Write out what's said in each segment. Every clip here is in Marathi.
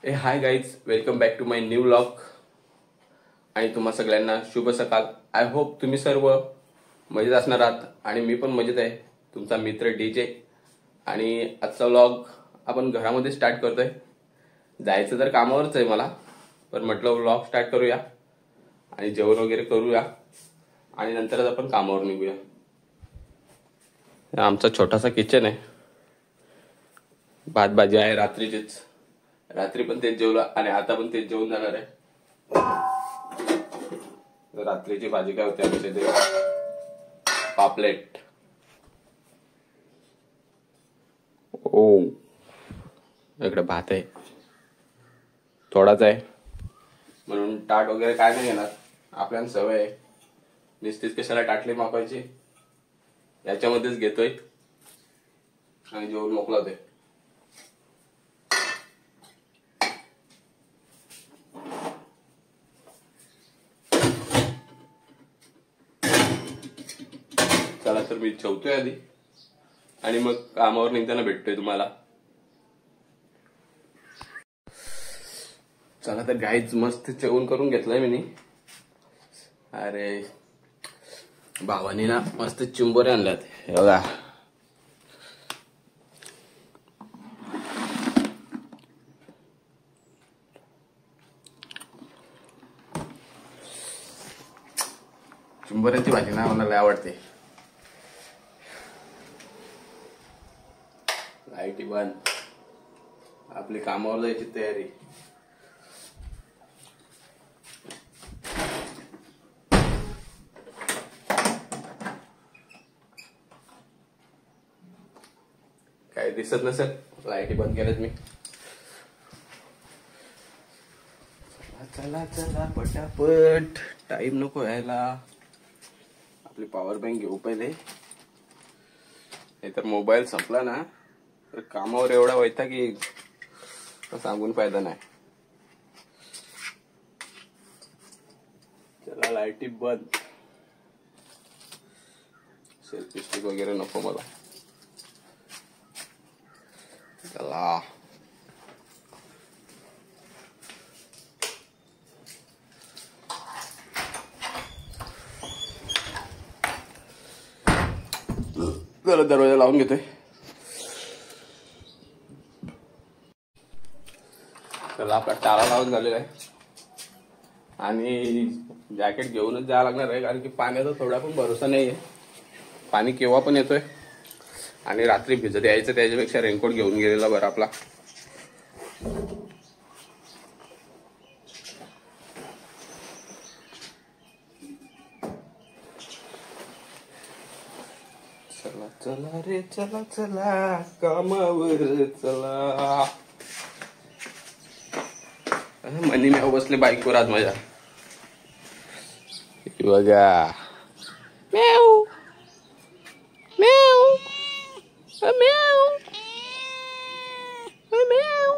High guys, welcome back to my new vlog. आणि तुम्हा सगळ्यांना शुभ सकाळ. आय होप तुम्ही सर्व मजेत असणार आहात आणि मी पण मजेत आहे. तुमचा मित्र डीजे. आणि आजचा व्लॉग आपण घरामध्ये स्टार्ट करतोय. जायचं तर कामावरच आहे मला, पण म्हटलं व्लॉग स्टार्ट करूया आणि जेवण वगैरे करूया आणि नंतरच आपण कामावर निघूया. आमचा छोटासा किचन आहे. भात भाजी आहे रात्रीचीच. रात्री पण तेच जेवलं आणि आता पण तेच जेवून जाणार आहे. रात्रीची भाजी काय होती आमच्या इथे? पापलेट. ओ, इकडे भात आहे, थोडाच आहे म्हणून ताट वगैरे काय नाही घेणार. आपल्याला सवय आहे, नुसतीच कशाला ताटली मापायची. याच्यामध्येच घेतोय आणि जेवण मोकळा होते. चला तर मी जेवतोय आधी आणि मग कामावर निघताना भेटतोय तुम्हाला. चला तर गाईज, मस्त जेवण करून घेतलंय मी. अरे भावानी ना मस्त चिंबोरे आणल्यात, हे बघा. चिंबोऱ्याची भाजी ना मला लय आवडते. लाईटी बंद, आपली कामावर जायची तयारी. काय दिसत नसेल, लाईटी बंद केल्यात मी. चला चला पटापट, टाइम नको यायला. आपली पॉवर बँक घेऊ पहिले, नाहीतर मोबाईल संपला ना तर कामावर एवढा व्हायचा की सांगून फायदा नाही. चला लाईटी बंद. सेल्फी स्टिक वगैरे नको मला. चला जरा दरवाजा लावून घेतोय. चला आपला टाळा लावून झालेला आहे आणि जॅकेट घेऊनच जावं लागणार आहे, कारण की पाण्याचा थोडा पण भरोसा नाहीये. पाणी केव्हा पण येतोय आणि रात्री भिजत यायचं, त्याच्यापेक्षा रेनकोट घेऊन गेलेला बरं आपला. चला चला रे चला चला कामावर चला. मनी मी बसले बाईकवर आज माझ्या. बघा म्याऊ म्याऊ म्याऊ म्याऊ.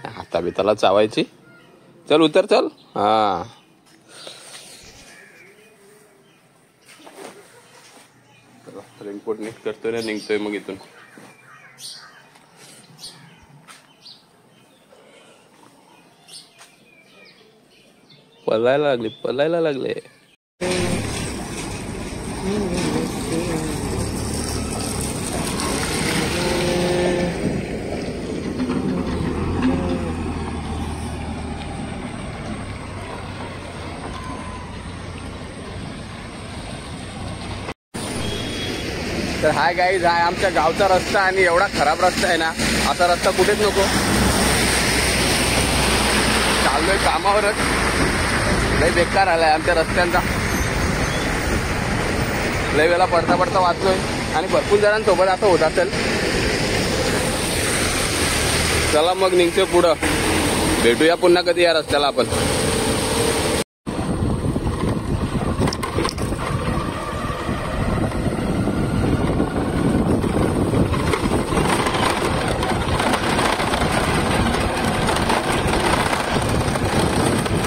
हाता बिताला चावायची. चल उतर चल. हा रेनकोट नीट करतोय ना, निघतोय मग इथून. पलायला लागले. तर हाय गाईज, हाय आमच्या गावचा रस्ता आणि एवढा खराब रस्ता आहे ना, असा रस्ता कुठेच नको. चाललोय कामावरच, लय बेकार आलाय आमच्या रस्त्यांचा. लय वेळा पडता पडता वाचलोय आणि भरपूर जणांसोबत असं होत असेल. चला मग निघतोय पुढं, भेटूया पुन्हा कधी या रस्त्याला आपण.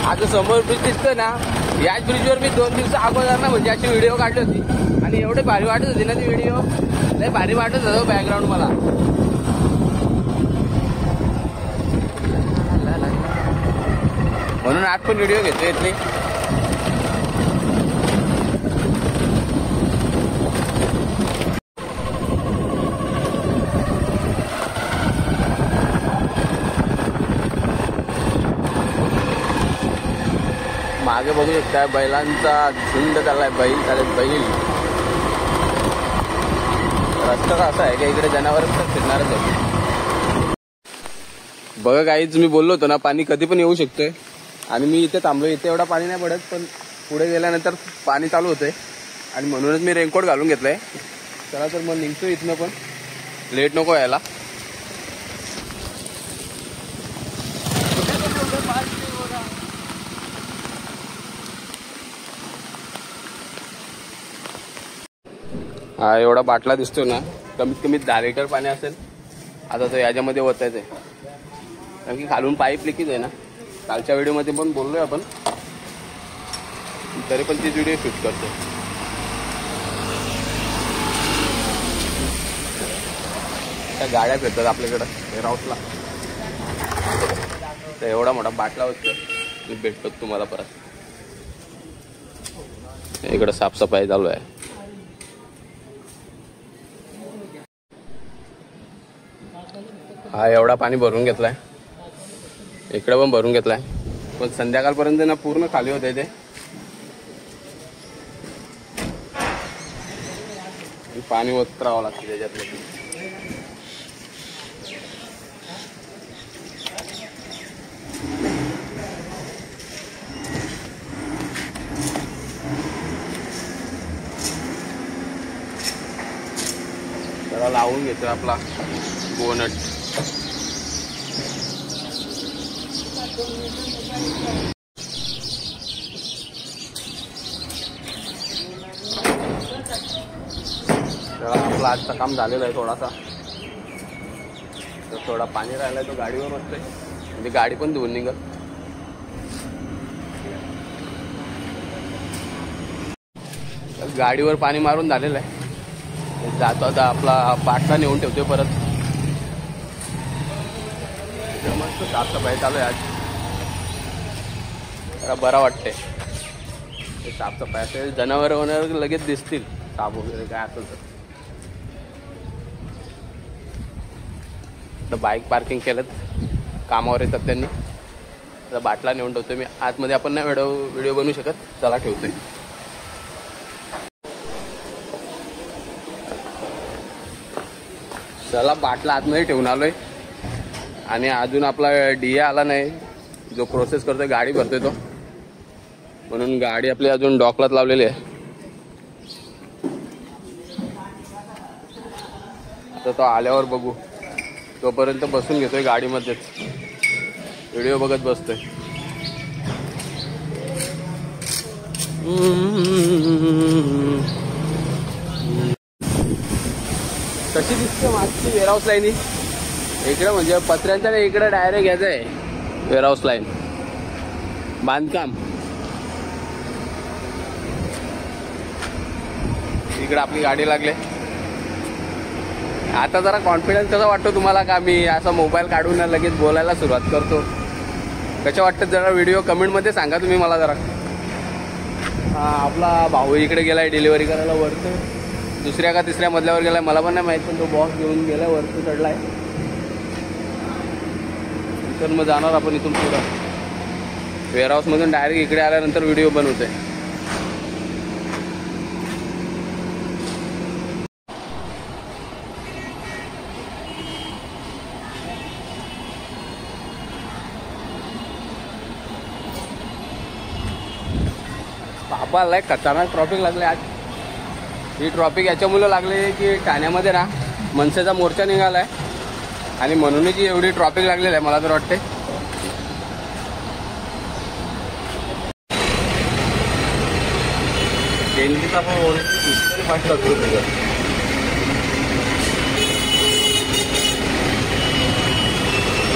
आता समोर ब्रिज दिसतोय ना, याच ब्रिजवर मी 2 दिवस अगोदर ना म्हणजे अशी व्हिडिओ काढली होती आणि एवढे भारी वाटत होती ना ती व्हिडिओ. लय भारी वाटत होतं बॅकग्राऊंड मला. म्हणून आज पण व्हिडिओ घेतोय इथली. मागे बघू शकता बैलांचा झुंड चाललाय. बैल चालत बैल. रस्ता असा आहे की इकडे जनावरच तर फिरणारच आहे. बघा काहीच मी बोललो होतो ना, पाणी कधी पण येऊ शकतोय. आणि मी इथे थांबलो. इथे एवढा पाणी नाही पडत, पण पुढे गेल्यानंतर पाणी चालू होतंय. आणि म्हणूनच मी रेनकोट घालून घेतलाय. चला तर मग निघतो इथनं, पण लेट नको यायला. हा एवढा बाटला दिसतो ना, कमीत कमी 10 लिटर पाणी असेल. आता तो याच्यामध्ये ओतायचं आहे, कारण की खालून पाईप लिकेज आहे ना. कालच्या व्हिडिओमध्ये पण बोललोय आपण, तरी पण तीच व्हिडिओ शूट करतो. त्या गाड्या फिरतात आपल्याकडं वेअरहाऊसला. तर एवढा मोठा बाटला होतो. मी भेटतो तुम्हाला परत. इकडं साफसफाई चालू आहे. हा एवढा पाणी भरून घेतलाय. इकडे पण भरून घेतलाय, पण संध्याकाळपर्यंत ना पूर्ण खाली होते ते. पाणी ओतरावं लागतं त्याच्यातलं. त्याला लावून घेतोय आपला बोनट. तर आपला आजचं काम झालेलं आहे थोडासा. तर थोडा पाणी राहिलाय, तो गाडीवर बसतोय. म्हणजे गाडी पण धुवून निघत. गाडीवर पाणी मारून झालेलं आहे. जातो आता आपला बाटला नेऊन ठेवतोय परत. मस्त साफसफाई चालू आहे आज. जरा बरा वाटतंय साफसफाई. असेल जनावर वगैरे लगेच दिसतील, साप वगैरे काय असेल तर. बाईक पार्किंग केलं, कामावर येतात त्यांनी. तर बाटला नेऊन ठेवतोय मी आतमध्ये. आपण नाही व्हिडिओ बनवू शकत. चला ठेवतोय. चला बाटला आतमध्ये ठेवून आलोय. आणि अजून आपला DA आला नाही, जो प्रोसेस करतोय गाडी भरतोय तो. म्हणून गाडी आपली अजून डॉकलाच लावलेली आहे. आता तो आल्यावर बघू. तोपर्यंत बसून घेतोय गाडीमध्येच, व्हिडिओ बघत बसतोय. कशी दिसते मागची वेअरहाऊस लाईन. इकडे म्हणजे पत्र्यांच्या इकडे डायरेक्ट घ्यायचं आहे वेअरहाऊस लाईन बांधकाम. इकडे आपली गाडी लागले. आता जरा कॉन्फिडन्स कसा वाटतो तुम्हाला, का मी असा मोबाईल काढून लगेच बोलायला सुरुवात करतो? कशा वाटतं जरा व्हिडिओ कमेंटमध्ये सांगा तुम्ही मला जरा. हा आपला भाऊ इकडे गेलाय डिलिव्हरी करायला वरतं. दुसऱ्या का तिसऱ्या मजल्यावर गेलाय मला पण नाही माहित, पण तो बॉक्स घेऊन गेलाय वरती चढलाय. तर मग जाणार आपण इथून पुढं. वेअरहाऊस मधून डायरेक्ट इकडे आल्यानंतर व्हिडिओ बनवतोय. बाबा खतरनाक ट्रॉफिक लागले आज. ही ट्रॉफिक याच्यामुळे लागले की ठाण्यामध्ये ना मनसेचा मोर्चा निघालाय, आणि म्हणूनच एवढी ट्रॉफिक लागलेली आहे मला तर वाटते.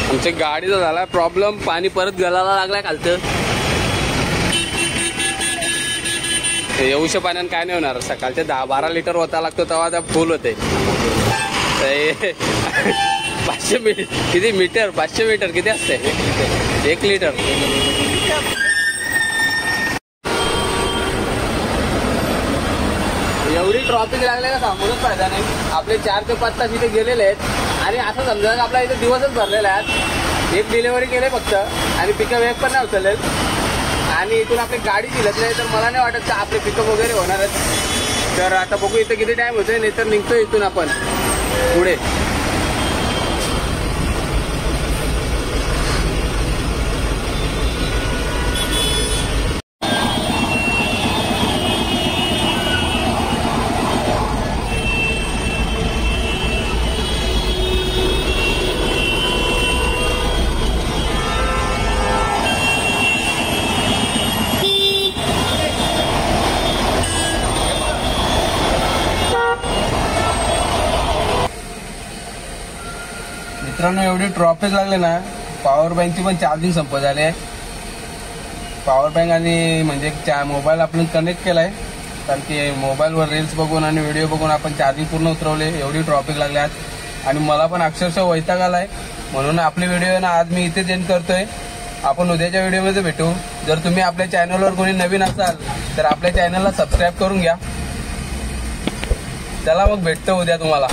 आमच्या गाडीचा झाला प्रॉब्लेम. पाणी परत गळायला लागलाय खालचं. येऊशा पाण्यानं काय नाही होणार. सकाळचे 10-12 लिटर होता लागतो तेव्हा त्या फुल होते. 500 मीटर किती मीटर 500 मीटर किती असते 1 लिटर. एवढी ट्रॉफिक लागले का सांगूनच फायदा नाही. आपले 4 ते 5 तास इथे गेलेले आहेत आणि असं समजा की आपला इथे दिवसच भरलेला आहे. एक डिलिव्हरी केले फक्त आणि पिकअप एक पण नाही उचलले आणि इथून आपली गाडी दिलत नाही तर मला नाही वाटत का आपले पिकअप वगैरे होणार आहेत. तर आता बघू इथे किती टाइम होतोय, नाही तर निघतो इथून आपण पुढे. मित्रांनो एवढी ट्रॉफिक लागले ना, पॉवर बँकची पण चार्जिंग संपत झाली. पॉवर बँक आणि म्हणजे मोबाईल आपण कनेक्ट केलाय, कारण की मोबाईलवर रील्स बघून आणि व्हिडिओ बघून आपण चार्जिंग पूर्ण उतरवले. एवढी ट्रॉफिक लागली आज आणि मला पण अक्षरशः वैताग आलाय. म्हणून आपली व्हिडिओ ना आज मी इथेच एंड करतोय. आपण उद्याच्या व्हिडिओमध्ये भेटू. जर तुम्ही आपल्या चॅनलवर कोणी नवीन असाल तर आपल्या चॅनलला सबस्क्राईब करून घ्या. चला मग भेटतो उद्या तुम्हाला.